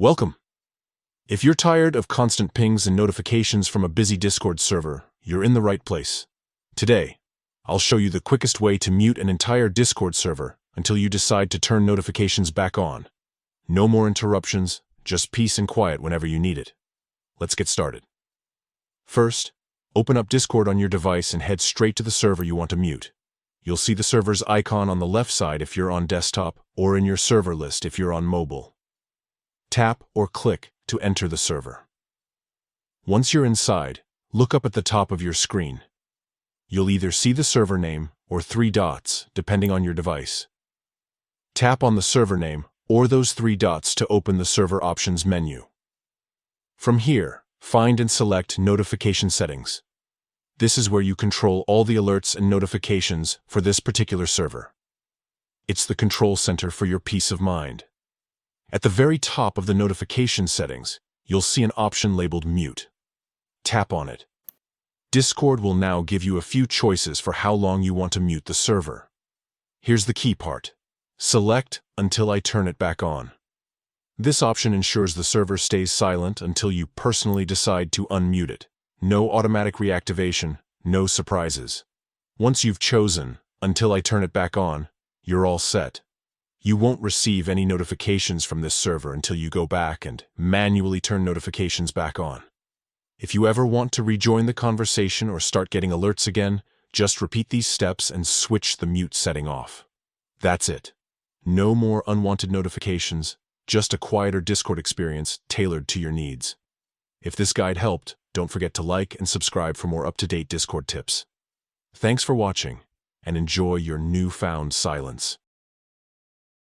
Welcome! If you're tired of constant pings and notifications from a busy Discord server, you're in the right place. Today, I'll show you the quickest way to mute an entire Discord server until you decide to turn notifications back on. No more interruptions, just peace and quiet whenever you need it. Let's get started. First, open up Discord on your device and head straight to the server you want to mute. You'll see the server's icon on the left side if you're on desktop, or in your server list if you're on mobile. Tap or click to enter the server. Once you're inside, look up at the top of your screen. You'll either see the server name or 3 dots, depending on your device. Tap on the server name or those 3 dots to open the server options menu. From here, find and select Notification Settings. This is where you control all the alerts and notifications for this particular server. It's the control center for your peace of mind. At the very top of the notification settings, you'll see an option labeled Mute. Tap on it. Discord will now give you a few choices for how long you want to mute the server. Here's the key part. Select until I turn it back on. This option ensures the server stays silent until you personally decide to unmute it. No automatic reactivation, no surprises. Once you've chosen until I turn it back on, you're all set. You won't receive any notifications from this server until you go back and manually turn notifications back on. If you ever want to rejoin the conversation or start getting alerts again, just repeat these steps and switch the mute setting off. That's it. No more unwanted notifications, just a quieter Discord experience tailored to your needs. If this guide helped, don't forget to like and subscribe for more up-to-date Discord tips. Thanks for watching, and enjoy your newfound silence.